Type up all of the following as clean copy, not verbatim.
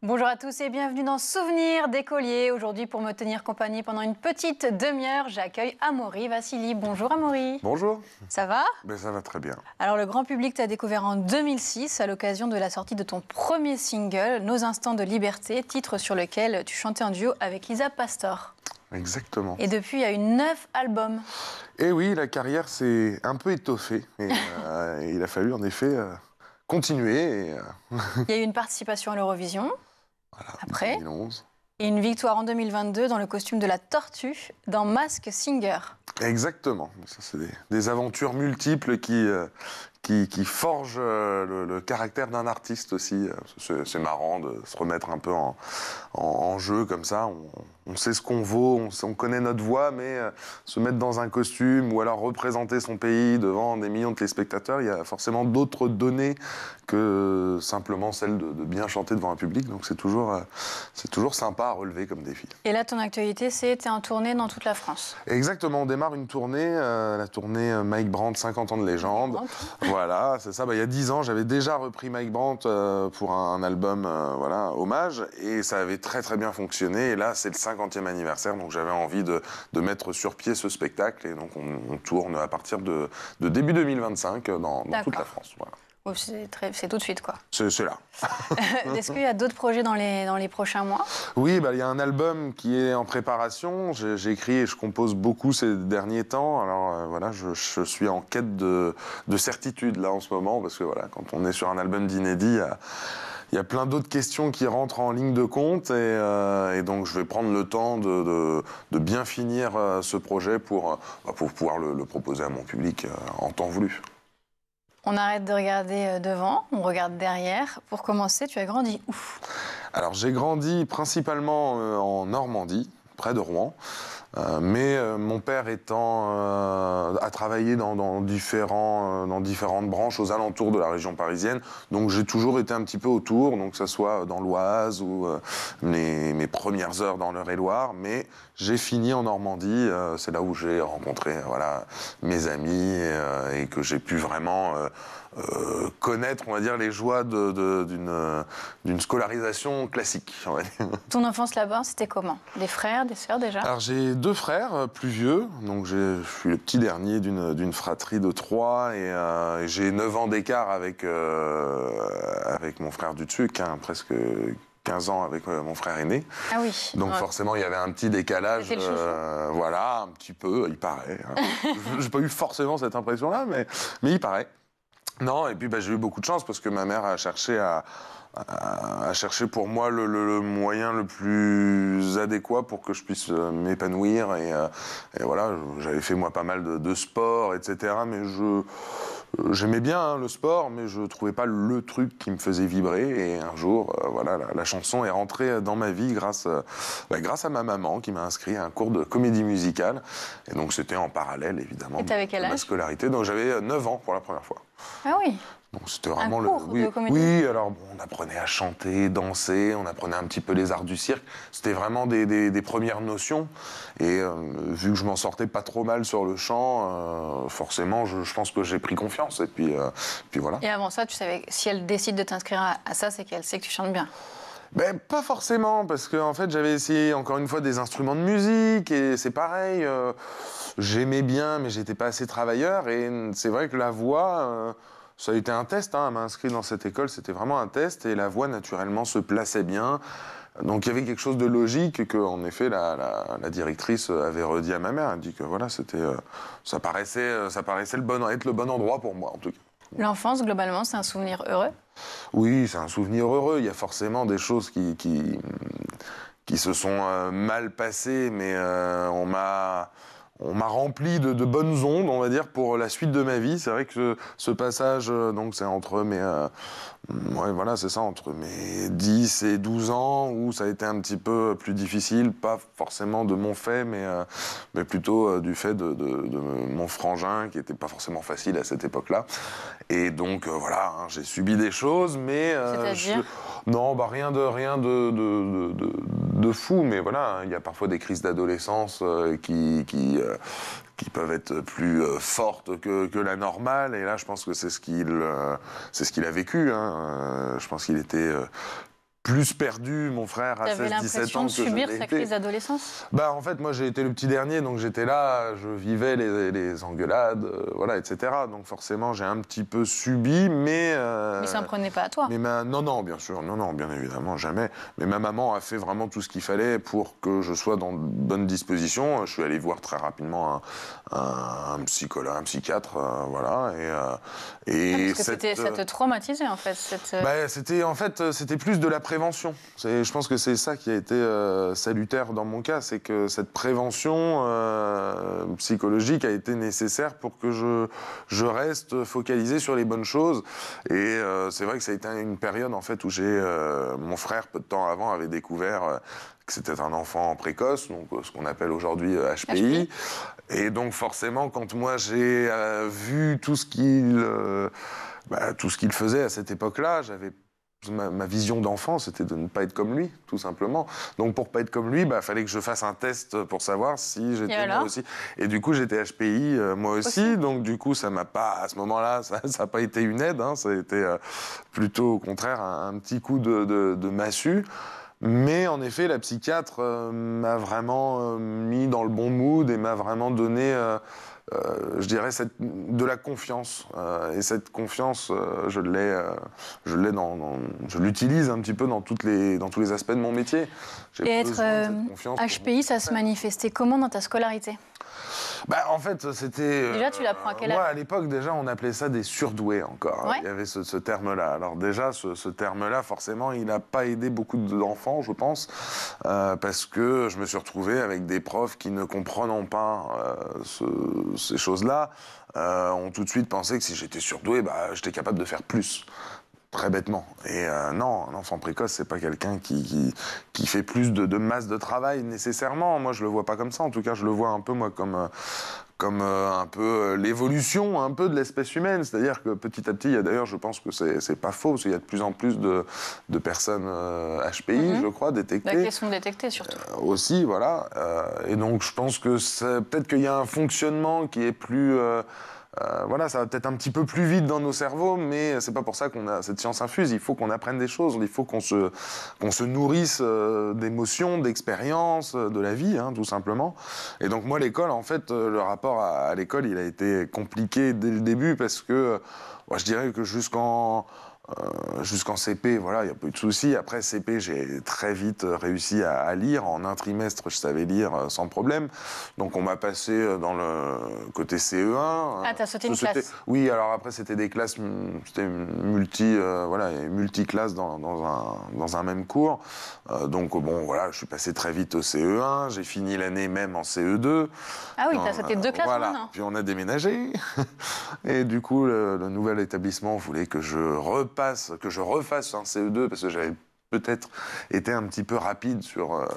Bonjour à tous et bienvenue dans Souvenirs d'écoliers. Aujourd'hui, pour me tenir compagnie pendant une petite demi-heure, j'accueille Amaury Vassili. Bonjour Amaury. Bonjour. Ça va? Ça va très bien. Alors, le grand public t'a découvert en 2006 à l'occasion de la sortie de ton premier single, Nos instants de liberté, titre sur lequel tu chantais en duo avec Lisa Pastor. Exactement. Et depuis, il y a eu 9 albums. Et oui, la carrière s'est un peu étoffée. Et, il a fallu en effet continuer. Il y a eu une participation à l'Eurovision. Voilà, après, 2011. Et une victoire en 2022 dans le costume de la tortue dans Mask Singer. Exactement. Ça, c'est des aventures multiples qui forgent le caractère d'un artiste aussi. C'est marrant de se remettre un peu en jeu comme ça. On sait ce qu'on vaut, on connaît notre voix, mais se mettre dans un costume ou alors représenter son pays devant des millions de téléspectateurs, il y a forcément d'autres données que simplement celle de bien chanter devant un public. Donc c'est toujours sympa à relever comme défi. Et là, ton actualité, c'est t'es en tournée dans toute la France. Exactement, on démarre une tournée, la tournée Mike Brandt, 50 ans de légende. Voilà, c'est ça. Il y a 10 ans, j'avais déjà repris Mike Brandt pour un album hommage, et ça avait très très bien fonctionné. Et là, c'est le 50e anniversaire, donc j'avais envie de mettre sur pied ce spectacle. Et donc on tourne à partir de début 2025 dans toute la France. Voilà. Oh, c'est tout de suite, quoi. C'est là. Est-ce qu'il y a d'autres projets dans les prochains mois? Oui, il y a un album qui est en préparation. J'ai écrit et je compose beaucoup ces derniers temps. Alors voilà, je suis en quête de certitude là en ce moment, parce que voilà, quand on est sur un album d'inédit, il y a plein d'autres questions qui rentrent en ligne de compte, et donc je vais prendre le temps de bien finir ce projet pour pouvoir le proposer à mon public en temps voulu. On arrête de regarder devant, on regarde derrière. Pour commencer, tu as grandi où? Alors j'ai grandi principalement en Normandie, près de Rouen. Mais mon père a travaillé dans différentes branches aux alentours de la région parisienne, donc j'ai toujours été un petit peu autour, donc que ce soit dans l'Oise ou mes premières heures dans l'Eure-et-Loire, mais j'ai fini en Normandie, c'est là où j'ai rencontré mes amis et que j'ai pu vraiment connaître, on va dire, les joies d'une scolarisation classique, on va dire. Ton enfance là-bas, c'était comment? Des frères, des sœurs déjà? Alors j'ai 2 frères plus vieux, donc je suis le petit dernier d'une fratrie de 3, et j'ai 9 ans d'écart avec mon frère du dessus, presque 15 ans avec mon frère aîné. Ah oui. Donc forcément, il y avait un petit décalage. Voilà, un petit peu, il paraît. J'ai pas eu forcément cette impression-là, mais il paraît. Non, et puis j'ai eu beaucoup de chance parce que ma mère a cherché pour moi le moyen le plus adéquat pour que je puisse m'épanouir. Et voilà, j'avais fait moi pas mal de sport, etc. Mais j'aimais bien le sport, mais je trouvais pas le truc qui me faisait vibrer. Et un jour, la chanson est rentrée dans ma vie grâce à ma maman qui m'a inscrit à un cours de comédie musicale. Et donc c'était en parallèle, évidemment, de ma scolarité. Donc j'avais 9 ans pour la première fois. Ah oui. Donc c'était vraiment de comédie. Oui, alors on apprenait à chanter, danser, on apprenait un petit peu les arts du cirque. C'était vraiment des premières notions. Et vu que je m'en sortais pas trop mal sur le chant, forcément, je pense que j'ai pris confiance. Et puis voilà. Et avant ça, tu savais, si elle décide de t'inscrire à ça, c'est qu'elle sait que tu chantes bien. Pas forcément, parce que en fait, j'avais essayé encore une fois des instruments de musique, et c'est pareil. J'aimais bien, mais j'étais pas assez travailleur. Et c'est vrai que la voix, ça a été un test. Elle m'a inscrit dans cette école, c'était vraiment un test, et la voix naturellement se plaçait bien. Donc il y avait quelque chose de logique, que en effet la directrice avait redit à ma mère. Elle dit que voilà, ça paraissait être le bon endroit pour moi en tout cas. L'enfance, globalement, c'est un souvenir heureux? Oui, c'est un souvenir heureux. Il y a forcément des choses qui se sont mal passées, mais on m'a rempli de bonnes ondes, on va dire, pour la suite de ma vie. C'est vrai que ce passage, donc c'est entre entre mes 10 et 12 ans, où ça a été un petit peu plus difficile, pas forcément de mon fait, mais plutôt du fait de mon frangin, qui était pas forcément facile à cette époque-là. Et donc j'ai subi des choses, mais c'est-à-dire non, rien de fou, mais voilà, il y a parfois des crises d'adolescence qui peuvent être plus fortes que la normale, et là je pense que c'est ce qu'il a vécu, hein. Je pense qu'il était plus perdu, mon frère, à 16-17 ans. T'avais l'impression de subir sa crise d'adolescence? Bah, en fait, moi, j'ai été le petit dernier, donc j'étais là, je vivais les engueulades, voilà, etc. Donc forcément, j'ai un petit peu subi, mais... Mais ça ne prenait pas à toi. Mais non, bien sûr, non, bien évidemment, jamais. Mais ma maman a fait vraiment tout ce qu'il fallait pour que je sois dans de bonnes dispositions. Je suis allé voir très rapidement un psychologue, un psychiatre, voilà. Et parce que ça te traumatisait, en fait. Bah, c'était plus de la prévention. Je pense que c'est ça qui a été salutaire dans mon cas, c'est que cette prévention psychologique a été nécessaire pour que je reste focalisé sur les bonnes choses. Et c'est vrai que ça a été une période en fait où mon frère, peu de temps avant, avait découvert que c'était un enfant précoce, donc ce qu'on appelle aujourd'hui HPI. Et donc forcément, quand moi j'ai vu tout ce qu'il faisait à cette époque-là, ma vision d'enfant, c'était de ne pas être comme lui, tout simplement. Donc, pour pas être comme lui, fallait que je fasse un test pour savoir si j'étais moi aussi. Et du coup, j'étais HPI moi aussi. Donc, du coup, ça m'a pas, à ce moment-là, ça n'a pas été une aide. Hein, ça a été plutôt, au contraire, un petit coup de massue. Mais en effet, la psychiatre m'a vraiment mis dans le bon mood et m'a vraiment donné... je dirais de la confiance et cette confiance je l'utilise un petit peu dans tous les aspects de mon métier. Et être HPI, ça se manifestait comment dans ta scolarité? En fait, c'était... Déjà, tu l'apprends à quel âge? À l'époque, déjà, on appelait ça des surdoués encore. Ouais. Il y avait ce terme-là. Alors déjà, ce terme-là, forcément, il n'a pas aidé beaucoup d'enfants, je pense, parce que je me suis retrouvé avec des profs qui, ne comprenant pas ces choses-là, ont tout de suite pensé que si j'étais surdoué, j'étais capable de faire plus. Très bêtement. Et non, un enfant précoce, c'est pas quelqu'un qui fait plus de masse de travail nécessairement. Moi, je le vois pas comme ça. En tout cas, je le vois un peu, moi, comme un peu l'évolution un peu de l'espèce humaine. C'est-à-dire que petit à petit, d'ailleurs, je pense que c'est pas faux, parce qu'il y a de plus en plus de personnes HPI, je crois, détectées. Qui sont détectées, surtout. Aussi, voilà. Et donc, je pense que peut-être qu'il y a un fonctionnement qui est plus... voilà, ça va peut-être un petit peu plus vite dans nos cerveaux, mais c'est pas pour ça qu'on a cette science infuse. Il faut qu'on apprenne des choses, il faut qu'on se nourrisse d'émotions, d'expériences, de la vie, hein, tout simplement. Et donc moi, l'école, en fait, le rapport à l'école, il a été compliqué dès le début parce que je dirais que jusqu'en CP, voilà, il n'y a pas eu de souci. Après CP, j'ai très vite réussi à lire. En un trimestre, je savais lire sans problème. Donc on m'a passé dans le côté CE1. Ah, t'as sauté une classe? Oui, alors après c'était des classes, c'était multi-classes dans un même cours. Donc bon, voilà, je suis passé très vite au CE1. J'ai fini l'année même en CE2. Ah oui, t'as sauté 2 classes maintenant. Puis on a déménagé. Et du coup, le nouvel établissement voulait que je refasse un CE2 parce que j'avais peut-être été un petit peu rapide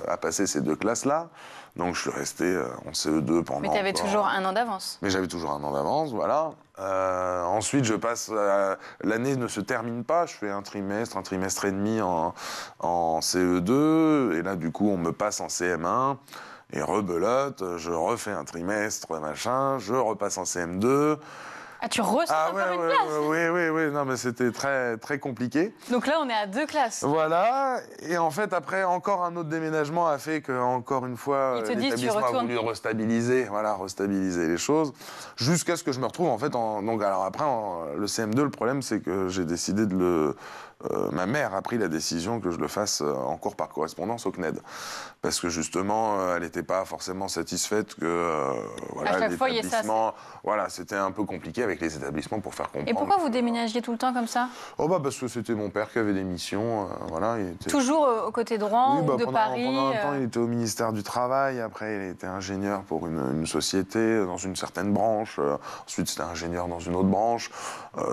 à passer ces 2 classes-là. Donc je suis resté en CE2 pendant... Mais tu avais toujours un an d'avance. Mais j'avais toujours un an d'avance, voilà. Ensuite, je passe... l'année ne se termine pas. Je fais un trimestre et demi en CE2. Et là, du coup, on me passe en CM1. Et rebelote, je refais un trimestre, machin. Je repasse en CM2. Ah, tu ressors encore une classe? Oui, non, mais c'était très, très compliqué. Donc là, on est à 2 classes. Voilà, et en fait, après, encore un autre déménagement a fait que, encore une fois, l'établissement a voulu restabiliser les choses, jusqu'à ce que je me retrouve, en fait, donc, alors après, le CM2, le problème, c'est que j'ai décidé ma mère a pris la décision que je le fasse en cours par correspondance au CNED. Parce que justement, elle n'était pas forcément satisfaite que l'établissement... Voilà, c'était un peu compliqué avec les établissements pour faire comprendre. Et pourquoi vous déménagiez tout le temps comme ça? Parce que c'était mon père qui avait des missions. Voilà, toujours aux côtés de Rouen ou de Paris? Pendant un temps, il était au ministère du Travail. Après, il était ingénieur pour une société dans une certaine branche. Ensuite, c'était ingénieur dans une autre branche.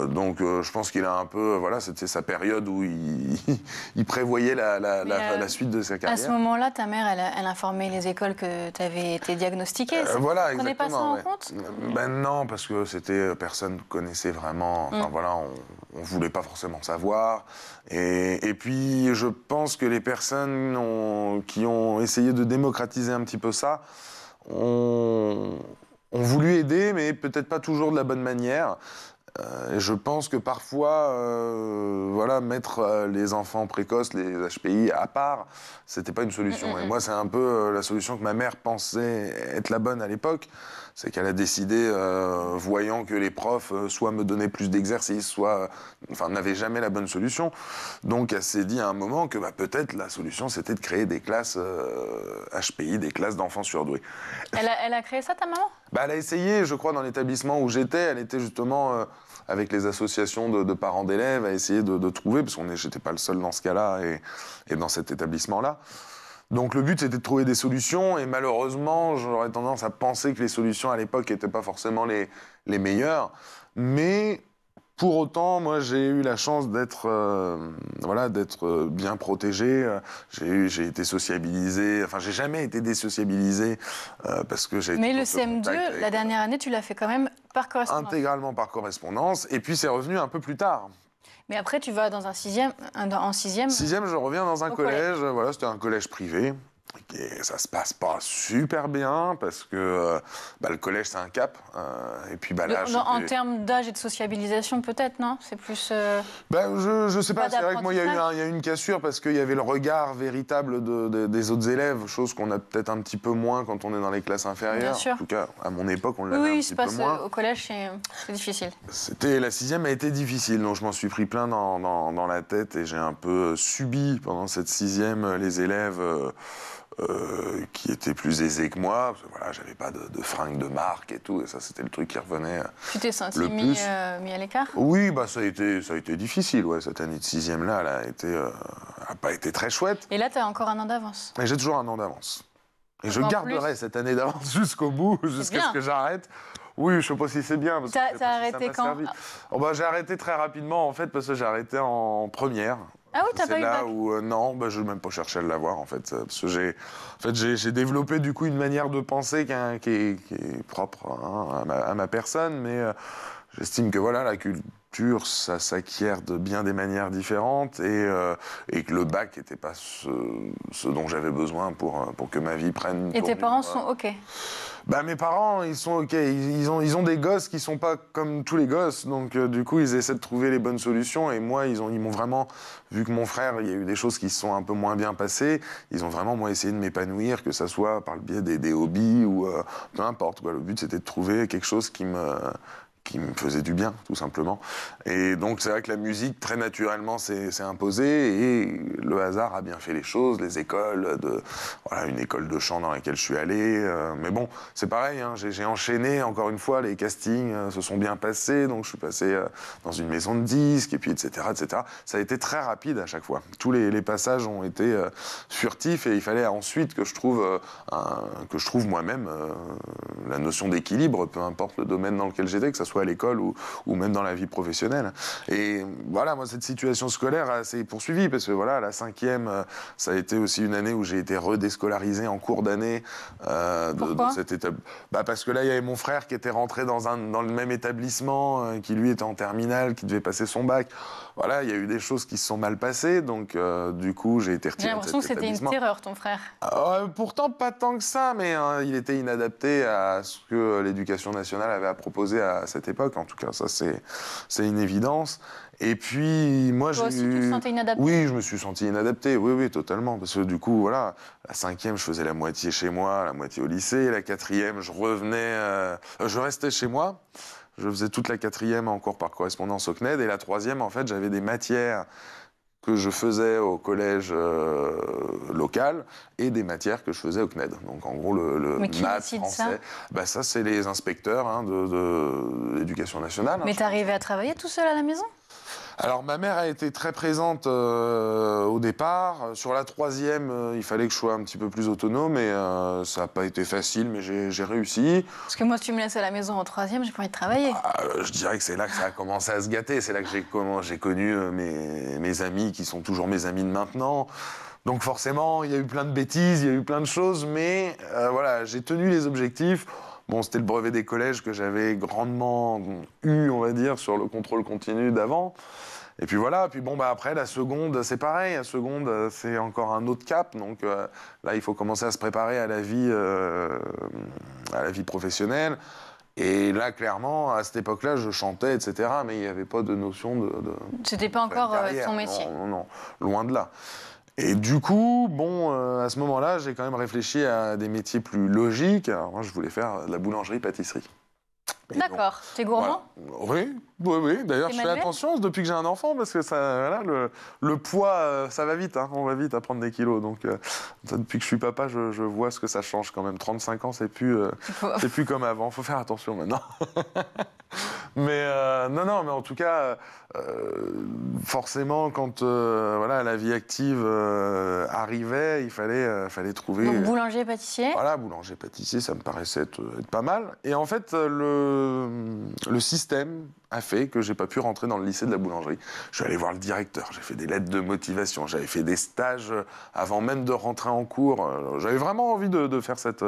Donc, je pense qu'il a un peu... Voilà, c'était sa période où il prévoyait la suite de sa carrière. À ce moment-là, ta mère, elle informait les écoles que tu avais été diagnostiqué. Voilà, exactement. Tu ne prenais pas ça en compte? Non, parce que personne connaissait vraiment. Enfin voilà, on voulait pas forcément savoir. Et puis, je pense que les personnes qui ont essayé de démocratiser un petit peu ça ont voulu aider, mais peut-être pas toujours de la bonne manière. Et je pense que parfois, voilà, mettre les enfants précoces, les HPI à part, c'était pas une solution. Et moi, c'est un peu la solution que ma mère pensait être la bonne à l'époque. C'est qu'elle a décidé, voyant que les profs soit me donnaient plus d'exercices, soit, enfin, n'avaient jamais la bonne solution. Donc, elle s'est dit à un moment que peut-être la solution, c'était de créer des classes HPI, des classes d'enfants surdoués. Elle a créé ça, ta maman? Elle a essayé, je crois, dans l'établissement où j'étais. Elle était justement avec les associations de parents d'élèves à essayer de trouver, parce que j'étais pas le seul dans ce cas-là et dans cet établissement-là. Donc le but, c'était de trouver des solutions, et malheureusement, j'aurais tendance à penser que les solutions à l'époque n'étaient pas forcément les meilleures. Mais pour autant, moi, j'ai eu la chance d'être bien protégé. J'ai été sociabilisé. Enfin, j'ai jamais été désociabilisé parce que j'ai été. Mais le CM2, la dernière année, tu l'as fait quand même par correspondance. Intégralement par correspondance. Et puis, c'est revenu un peu plus tard. Mais après, tu vas dans un sixième, en sixième. Sixième, je reviens dans un collège. Voilà, c'était un collège privé. Et ça se passe pas super bien parce que le collège, c'est un cap. Et puis là, en termes d'âge et de sociabilisation, peut-être, non? C'est plus. Je sais pas. C'est vrai que moi, il y a eu une cassure parce qu'il y avait le regard véritable des autres élèves, chose qu'on a peut-être un petit peu moins quand on est dans les classes inférieures. Bien sûr. En tout cas, à mon époque, on l'avait un petit peu moins. Au collège, c'est difficile. La sixième a été difficile, donc je m'en suis pris plein dans la tête et j'ai un peu subi pendant cette sixième les élèves. Qui étaient plus aisés que moi, parce que voilà, j'avais pas de fringues de marque et tout, et ça c'était le truc qui revenait. Tu t'es senti mis à l'écart? Oui, ça a été difficile, ouais, cette année de sixième là, elle a pas été très chouette. Et là, tu as encore un an d'avance? Et j'ai toujours un an d'avance. Et je garderai cette année d'avance jusqu'au bout, jusqu'à ce que j'arrête. Oui, je sais pas si c'est bien. T'as arrêté quand? J'ai arrêté très rapidement en fait, parce que j'ai arrêté en première. Ah oui, t'as pas eu le bac? C'est là où, non, je n'ai même pas cherché à l'avoir, en fait. Parce que j'ai développé, du coup, une manière de penser qui est propre à ma personne, mais j'estime que, voilà, la culture, ça s'acquiert de bien des manières différentes, et que le bac n'était pas ce dont j'avais besoin pour que ma vie prenne... Et tes parents sont OK? Mes parents, ils sont OK. Ils ont des gosses qui sont pas comme tous les gosses. Donc, du coup, ils essaient de trouver les bonnes solutions. Et moi, ils m'ont vraiment, vu que mon frère, il y a eu des choses qui se sont un peu moins bien passées, ils ont vraiment, moi, essayé de m'épanouir, que ça soit par le biais des hobbies ou peu importe, quoi. Le but, c'était de trouver quelque chose qui me faisait du bien, tout simplement. Et donc, c'est vrai que la musique, très naturellement, s'est imposée, et le hasard a bien fait les choses, les écoles, une école de chant dans laquelle je suis allé. Mais bon, c'est pareil, hein, j'ai enchaîné, encore une fois, les castings se sont bien passés, donc je suis passé dans une maison de disques, et puis etc., etc. Ça a été très rapide à chaque fois. Tous les passages ont été furtifs, et il fallait ensuite que je trouve moi-même la notion d'équilibre, peu importe le domaine dans lequel j'étais, que ça soit à l'école ou même dans la vie professionnelle. Et voilà, moi, cette situation scolaire s'est poursuivie, parce que voilà, la cinquième, ça a été aussi une année où j'ai été redéscolarisé en cours d'année de cette étape. Parce que là, il y avait mon frère qui était rentré dans le même établissement, qui lui était en terminale, qui devait passer son bac. Voilà, il y a eu des choses qui se sont mal passées, donc du coup, j'ai été retiré de cet établissement. J'ai l'impression que c'était une terreur, ton frère. Pourtant, pas tant que ça, mais il était inadapté à ce que l'éducation nationale avait à proposer à cette époque. En tout cas, ça, c'est une évidence. Et puis, moi, Toi aussi, tu te sentais inadapté? Oui, je me suis senti inadapté, oui, totalement. Parce que du coup, voilà, la cinquième, je faisais la moitié chez moi, la moitié au lycée. La quatrième, je restais chez moi. Je faisais toute la quatrième en cours par correspondance au CNED. Et la troisième, en fait, j'avais des matières que je faisais au collège local et des matières que je faisais au CNED. Donc, en gros, le maths, français... Ça, c'est les inspecteurs de l'éducation nationale. Mais t'arrivais à travailler tout seul à la maison? Alors, ma mère a été très présente au départ. Sur la troisième, il fallait que je sois un petit peu plus autonome, et ça n'a pas été facile, mais j'ai réussi. Parce que moi, si tu me laisses à la maison en troisième, j'ai pas envie de travailler. Je dirais que c'est là que ça a commencé à se gâter. C'est là que j'ai connu mes amis, qui sont toujours mes amis de maintenant. Donc forcément, il y a eu plein de bêtises, il y a eu plein de choses, mais voilà, j'ai tenu les objectifs. Bon, c'était le brevet des collèges que j'avais grandement eu, on va dire, sur le contrôle continu d'avant. Et puis voilà, puis après, la seconde, c'est pareil. La seconde, c'est encore un autre cap. Donc là, il faut commencer à se préparer à la vie professionnelle. Et là, clairement, à cette époque-là, je chantais, etc. Mais il n'y avait pas de notion de C'était pas encore ton métier. Non, non, non, loin de là. Et du coup, bon, à ce moment-là, j'ai quand même réfléchi à des métiers plus logiques. Alors moi, je voulais faire de la boulangerie-pâtisserie. D'accord. T'es gourmand? Voilà. Oui. D'ailleurs, je fais Emmanuel attention depuis que j'ai un enfant parce que ça, voilà, le poids, ça va vite. Hein, on va vite à prendre des kilos. Donc, depuis que je suis papa, je vois ce que ça change quand même. 35 ans, c'est plus comme avant. Faut faire attention maintenant. Mais non, mais en tout cas, forcément, quand voilà, la vie active arrivait, il fallait trouver. Donc boulanger-pâtissier. Voilà, boulanger-pâtissier, ça me paraissait être pas mal. Et en fait, le système a fait que j'ai pas pu rentrer dans le lycée de la boulangerie. Je suis allé voir le directeur, j'ai fait des lettres de motivation, j'avais fait des stages avant même de rentrer en cours. J'avais vraiment envie de faire cette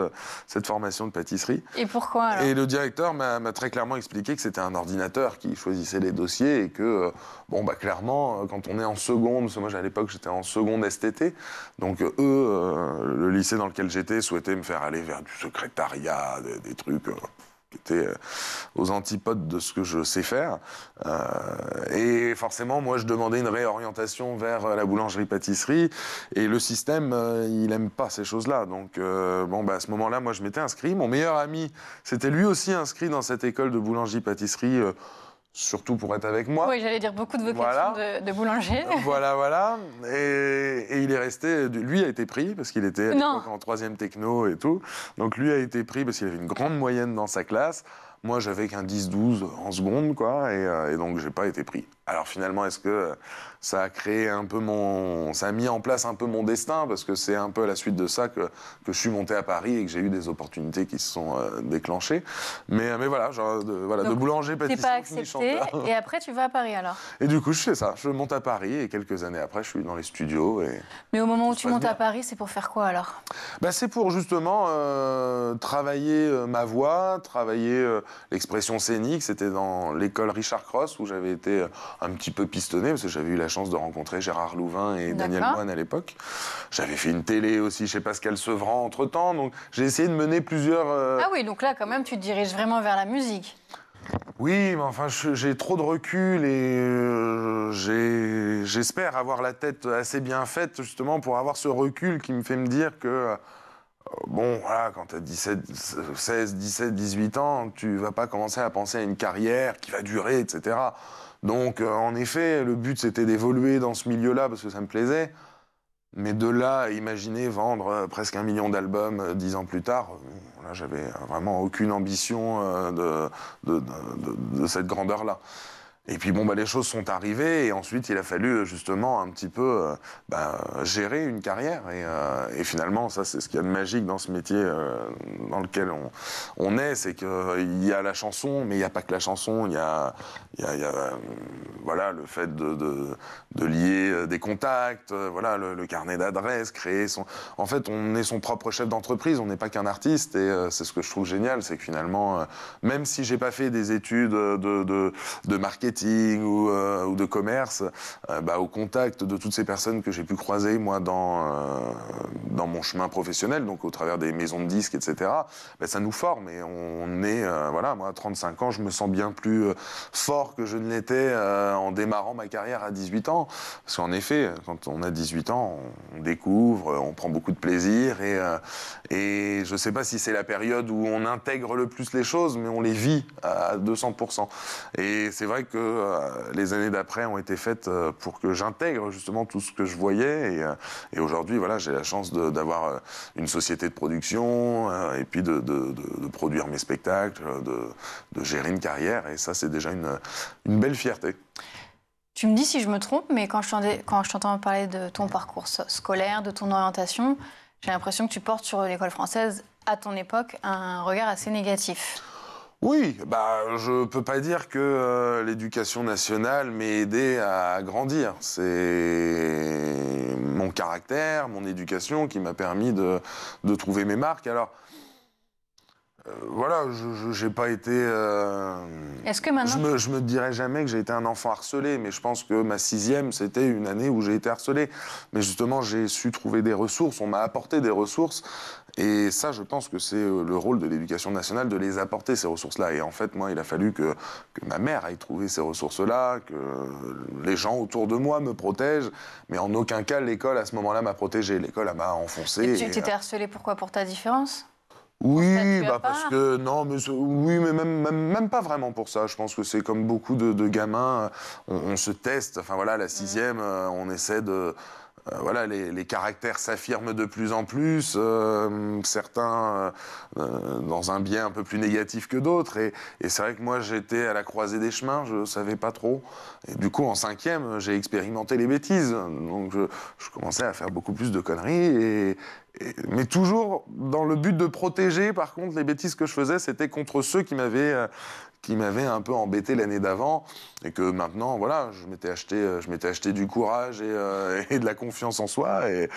formation de pâtisserie. Et pourquoi alors? Et le directeur m'a très clairement expliqué que c'était un ordinateur qui choisissait les dossiers et que, bon, bah clairement, quand on est en seconde, parce que moi à l'époque j'étais en seconde STT, donc le lycée dans lequel j'étais souhaitait me faire aller vers du secrétariat, des trucs qui étaient aux antipodes de ce que je sais faire. Et forcément, moi, je demandais une réorientation vers la boulangerie-pâtisserie. Et le système, il n'aime pas ces choses-là. Donc, bon, bah, à ce moment-là, moi, je m'étais inscrit. Mon meilleur ami s'était lui aussi inscrit dans cette école de boulangerie-pâtisserie, surtout pour être avec moi. Oui, j'allais dire beaucoup de vocations de boulanger. Voilà. Et il est resté. Lui a été pris parce qu'il était à l'époque en 3e techno et tout. Donc lui a été pris parce qu'il avait une grande moyenne dans sa classe. Moi, j'avais qu'un 10-12 en seconde, quoi. Et donc, j'ai pas été pris. Alors finalement, est-ce que ça a créé un peu ça a mis en place un peu mon destin, parce que c'est un peu à la suite de ça que je suis monté à Paris et que j'ai eu des opportunités qui se sont déclenchées. Mais voilà, genre de boulanger, pâtissier. T'es pas accepté, et après tu vas à Paris alors? Et du coup, je fais ça. Je monte à Paris et quelques années après, je suis dans les studios. Mais au moment où tu montes à Paris, c'est pour faire quoi alors? Bah, c'est pour justement travailler ma voix, travailler l'expression scénique. C'était dans l'école Richard Cross où j'avais été un petit peu pistonné, parce que j'avais eu la chance de rencontrer Gérard Louvain et Daniel Moine à l'époque. J'avais fait une télé aussi chez Pascal Sevran entre-temps, donc j'ai essayé de mener plusieurs... Ah oui, donc là quand même tu te diriges vraiment vers la musique. Oui, mais enfin j'ai trop de recul et j'espère avoir la tête assez bien faite justement pour avoir ce recul qui me fait me dire que... Bon, voilà, quand tu as 16, 17, 18 ans, tu vas pas commencer à penser à une carrière qui va durer, etc. Donc, en effet, le but, c'était d'évoluer dans ce milieu-là parce que ça me plaisait. Mais de là à imaginer vendre presque 1 million d'albums 10 ans plus tard, là, j'avais vraiment aucune ambition de cette grandeur-là. Et puis bon, bah, les choses sont arrivées et ensuite il a fallu justement un petit peu gérer une carrière. Et finalement, ça c'est ce qu'il y a de magique dans ce métier dans lequel on est, c'est qu'il y a la chanson, mais il n'y a pas que la chanson, il y a voilà, le fait de lier des contacts, voilà, le carnet d'adresses, créer son... En fait, on est son propre chef d'entreprise, on n'est pas qu'un artiste et c'est ce que je trouve génial, c'est que finalement, même si j'ai pas fait des études de marketing, ou de commerce, au contact de toutes ces personnes que j'ai pu croiser, moi, dans mon chemin professionnel, donc au travers des maisons de disques, etc., ça nous forme. Et on est, voilà, moi, à 35 ans, je me sens bien plus fort que je ne l'étais en démarrant ma carrière à 18 ans. Parce qu'en effet, quand on a 18 ans, on découvre, on prend beaucoup de plaisir. Et je ne sais pas si c'est la période où on intègre le plus les choses, mais on les vit à 200%. Et c'est vrai que les années d'après ont été faites pour que j'intègre justement tout ce que je voyais. Et aujourd'hui, voilà, j'ai la chance d'avoir une société de production et puis de produire mes spectacles, de gérer une carrière. Et ça, c'est déjà une belle fierté. Tu me dis si je me trompe, mais quand je t'entends parler de ton parcours scolaire, de ton orientation, j'ai l'impression que tu portes sur l'école française, à ton époque, un regard assez négatif. Oui, je peux pas dire que l'éducation nationale m'ait aidé à grandir. C'est mon caractère, mon éducation qui m'a permis de trouver mes marques. Alors, Voilà, j'ai pas été... Est-ce que maintenant... Je me dirais jamais que j'ai été un enfant harcelé, mais je pense que ma 6e, c'était une année où j'ai été harcelé. Mais justement, j'ai su trouver des ressources, on m'a apporté des ressources. Et ça, je pense que c'est le rôle de l'éducation nationale de les apporter, ces ressources-là. Et en fait, moi, il a fallu que ma mère aille trouver ces ressources-là, que les gens autour de moi me protègent. Mais en aucun cas, l'école, à ce moment-là, m'a protégé. L'école, elle m'a enfoncé. Et tu étais harcelé pourquoi? Pour ta différence? Oui, bah parce que non, mais oui, mais même pas vraiment pour ça. Je pense que c'est comme beaucoup de gamins, on se teste. Enfin voilà, la 6e, on essaie de voilà, les caractères s'affirment de plus en plus, certains dans un biais un peu plus négatif que d'autres. Et c'est vrai que moi, j'étais à la croisée des chemins, je savais pas trop. Et du coup, en 5e, j'ai expérimenté les bêtises. Donc, je commençais à faire beaucoup plus de conneries. Mais toujours dans le but de protéger, par contre, les bêtises que je faisais, c'était contre ceux qui m'avaient un peu embêté l'année d'avant, et que maintenant, voilà, je m'étais acheté du courage et de la confiance en soi, et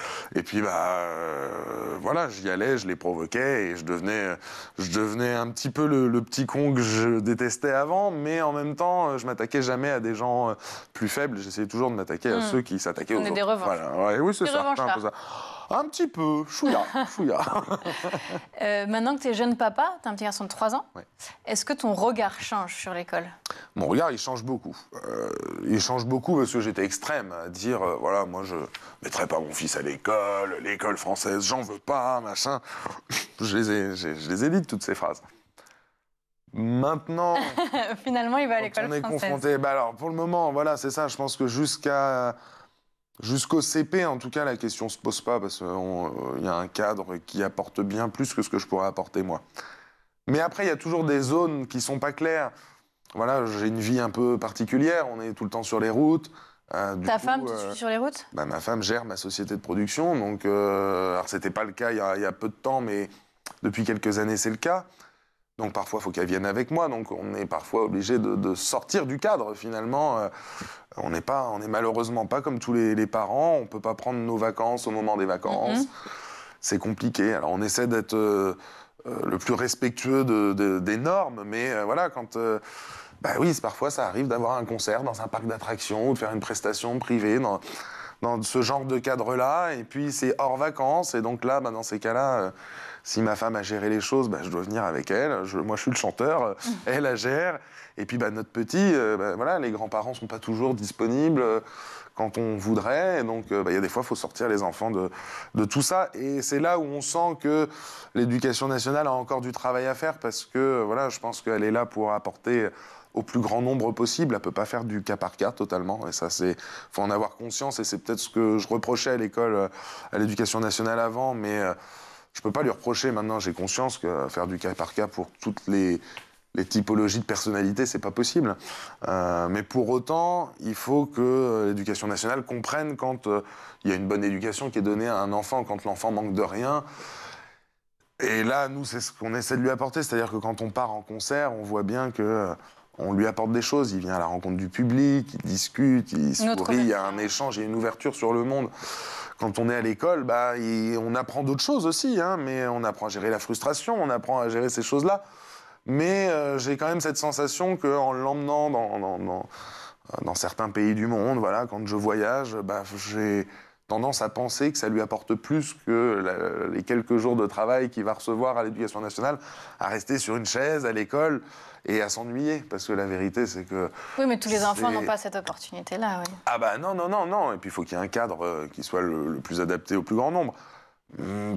puis voilà, j'y allais, je les provoquais, et je devenais un petit peu le petit con que je détestais avant, mais en même temps, je m'attaquais jamais à des gens plus faibles, j'essayais toujours de m'attaquer à ceux qui s'attaquaient aux autres. On est des revanches. Voilà, ouais, oui, c'est ça, un peu ça. Un petit peu, chouïa. Maintenant que tu es jeune papa, tu as un petit garçon de 3 ans, ouais. Est-ce que ton regard change sur l'école? Mon regard, il change beaucoup. Il change beaucoup parce que j'étais extrême à dire, voilà, moi je mettrai pas mon fils à l'école française, j'en veux pas, machin. Je les ai dites, toutes ces phrases. Maintenant... Finalement, il va à l'école française. On est confronté... Bah alors, pour le moment, voilà, c'est ça, je pense que jusqu'au CP, en tout cas, la question se pose pas parce qu'il y a un cadre qui apporte bien plus que ce que je pourrais apporter moi. Mais après, il y a toujours des zones qui sont pas claires. Voilà, j'ai une vie un peu particulière, on est tout le temps sur les routes. Ta femme te suit sur les routes? Ma femme gère ma société de production, donc alors c'était pas le cas il y a peu de temps, mais depuis quelques années c'est le cas. Donc parfois il faut qu'elle vienne avec moi, donc on est parfois obligé de sortir du cadre finalement. On n'est malheureusement pas comme tous les parents, on peut pas prendre nos vacances au moment des vacances. C'est compliqué. Alors on essaie d'être le plus respectueux des normes, mais voilà, quand... bah oui, parfois ça arrive d'avoir un concert dans un parc d'attractions ou de faire une prestation privée dans ce genre de cadre-là, et puis c'est hors vacances, et donc là, bah, dans ces cas-là, si ma femme a géré les choses, bah, je dois venir avec elle, moi je suis le chanteur, elle la gère, et puis bah, notre petit, bah, voilà, les grands-parents sont pas toujours disponibles quand on voudrait, et donc bah, y a des fois il faut sortir les enfants de tout ça, et c'est là où on sent que l'éducation nationale a encore du travail à faire, parce que voilà, je pense qu'elle est là pour apporter au plus grand nombre possible. Elle ne peut pas faire du cas par cas totalement. Et ça, faut en avoir conscience. Et c'est peut-être ce que je reprochais à l'école, à l'éducation nationale avant. Mais je ne peux pas lui reprocher maintenant. J'ai conscience que faire du cas par cas pour toutes les typologies de personnalité, c'est pas possible. Mais pour autant, il faut que l'éducation nationale comprenne quand il y a une bonne éducation qui est donnée à un enfant, quand l'enfant manque de rien. Et là, nous, c'est ce qu'on essaie de lui apporter. C'est-à-dire que quand on part en concert, on voit bien que... on lui apporte des choses, il vient à la rencontre du public, il discute, il sourit, il y a un échange, il y a une ouverture sur le monde. Quand on est à l'école, bah, on apprend d'autres choses aussi, hein, mais on apprend à gérer la frustration, on apprend à gérer ces choses-là. Mais j'ai quand même cette sensation qu'en l'emmenant dans certains pays du monde, voilà, quand je voyage, bah, j'ai tendance à penser que ça lui apporte plus que les quelques jours de travail qu'il va recevoir à l'éducation nationale, à rester sur une chaise à l'école et à s'ennuyer. Parce que la vérité, c'est que... Oui, mais tous les enfants n'ont pas cette opportunité-là. Oui. Ah bah non. Et puis il faut qu'il y ait un cadre qui soit le plus adapté au plus grand nombre.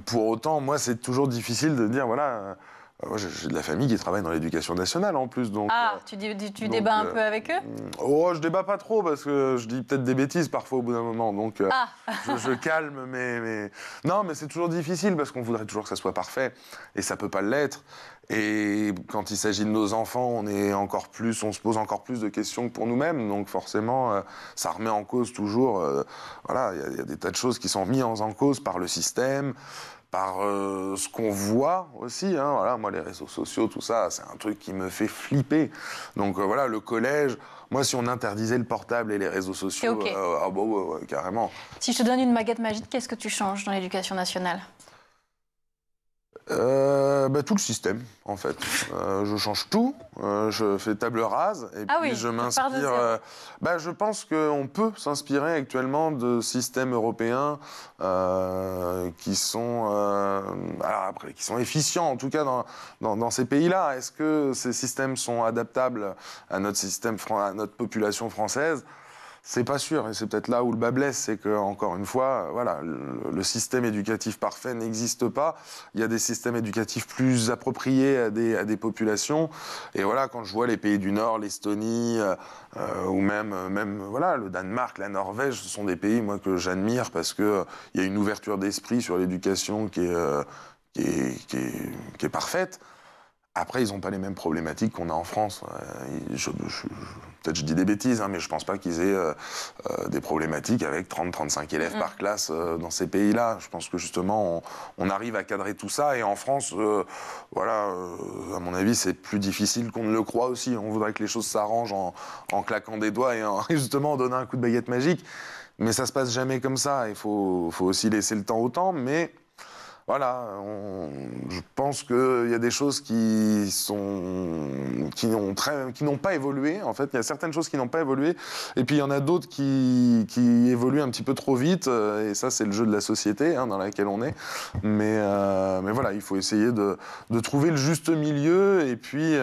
Pour autant, moi, c'est toujours difficile de dire, voilà... Moi, j'ai de la famille qui travaille dans l'éducation nationale en plus. Donc, tu débats un peu avec eux? Oh, je débat pas trop parce que je dis peut-être des bêtises parfois au bout d'un moment. Donc je calme, mais... Non, mais c'est toujours difficile parce qu'on voudrait toujours que ça soit parfait et ça peut pas l'être. Et quand il s'agit de nos enfants, on se pose encore plus de questions que pour nous-mêmes. Donc forcément, ça remet en cause toujours... voilà, il y a des tas de choses qui sont mises en cause par le système, par ce qu'on voit aussi, hein, voilà, moi les réseaux sociaux, tout ça, c'est un truc qui me fait flipper. Donc voilà, le collège, moi si on interdisait le portable et les réseaux sociaux, okay. Ouais, carrément. Si je te donne une baguette magique, qu'est-ce que tu changes dans l'éducation nationale? Tout le système, en fait. Je change tout, je fais table rase, et puis oui, je m'inspire... je pense qu'on peut s'inspirer actuellement de systèmes européens qui sont qui sont efficients, en tout cas dans ces pays-là. Est-ce que ces systèmes sont adaptables à notre système, à notre population française ? C'est pas sûr, et c'est peut-être là où le bas blesse, c'est que, encore une fois, voilà, le système éducatif parfait n'existe pas. Il y a des systèmes éducatifs plus appropriés à des populations. Et voilà, quand je vois les pays du Nord, l'Estonie, ou même voilà, le Danemark, la Norvège, ce sont des pays, moi, que j'admire parce que il y a une ouverture d'esprit sur l'éducation qui est parfaite. Après, ils n'ont pas les mêmes problématiques qu'on a en France. Peut-être je dis des bêtises, mais je ne pense pas qu'ils aient des problématiques avec 30-35 élèves par classe dans ces pays-là. Je pense que justement, on arrive à cadrer tout ça. Et en France, à mon avis, c'est plus difficile qu'on ne le croit aussi. On voudrait que les choses s'arrangent en claquant des doigts et justement en donnant un coup de baguette magique. Mais ça ne se passe jamais comme ça. Il faut aussi laisser le temps au temps. Mais... voilà, je pense qu'il y a des choses qui n'ont pas évolué. En fait, il y a certaines choses qui n'ont pas évolué, et puis il y en a d'autres qui évoluent un petit peu trop vite. Et ça, c'est le jeu de la société dans laquelle on est. Mais voilà, il faut essayer de trouver le juste milieu. Et puis,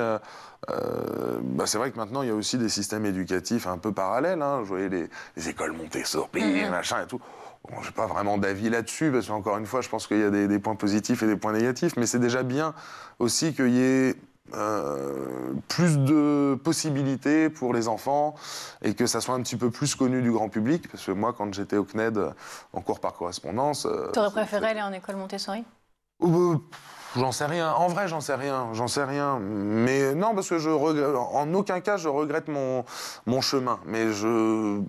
c'est vrai que maintenant, il y a aussi des systèmes éducatifs un peu parallèles. Je voyais les écoles Montessori, machin et tout. Bon, je n'ai pas vraiment d'avis là-dessus, parce qu'encore une fois, je pense qu'il y a des points positifs et des points négatifs, mais c'est déjà bien aussi qu'il y ait plus de possibilités pour les enfants et que ça soit un petit peu plus connu du grand public, parce que moi, quand j'étais au CNED en cours par correspondance... Tu aurais préféré aller en école Montessori ? J'en sais rien. En vrai, j'en sais rien. Mais non, parce que en aucun cas, je regrette mon chemin. Mais je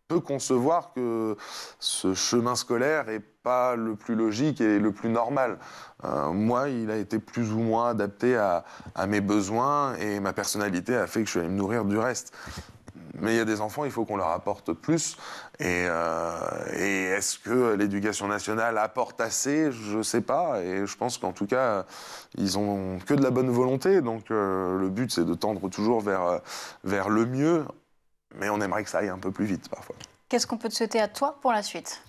peux concevoir que ce chemin scolaire n'est pas le plus logique et le plus normal. Moi, il a été plus ou moins adapté à mes besoins, et ma personnalité a fait que je suis allé me nourrir du reste. Mais il y a des enfants, il faut qu'on leur apporte plus. Et est-ce que l'éducation nationale apporte assez ? Je ne sais pas. Et je pense qu'en tout cas, ils ont que de la bonne volonté. Donc le but, c'est de tendre toujours vers le mieux. Mais on aimerait que ça aille un peu plus vite, parfois. Qu'est-ce qu'on peut te souhaiter à toi pour la suite ?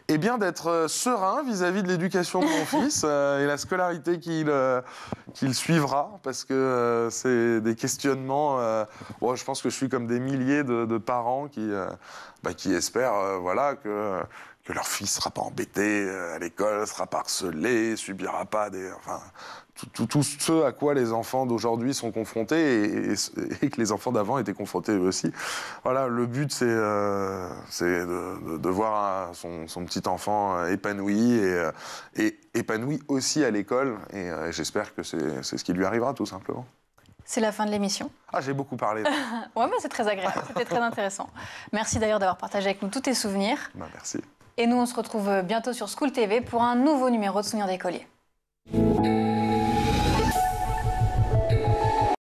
Eh bien, d'être serein vis-à-vis de l'éducation de mon fils et la scolarité qu'il suivra, parce que c'est des questionnements... je pense que je suis comme des milliers de parents qui espèrent que leur fils ne sera pas embêté à l'école, ne sera pas harcelé, subira pas tout ce à quoi les enfants d'aujourd'hui sont confrontés et que les enfants d'avant étaient confrontés eux aussi. Voilà, le but, c'est de voir son petit enfant épanoui et épanoui aussi à l'école. Et j'espère que c'est ce qui lui arrivera, tout simplement. C'est la fin de l'émission. Ah, j'ai beaucoup parlé. Ouais, mais c'est très agréable, c'était très intéressant. Merci d'ailleurs d'avoir partagé avec nous tous tes souvenirs. Merci. Et nous, on se retrouve bientôt sur School TV pour un nouveau numéro de Souvenirs d'écoliers.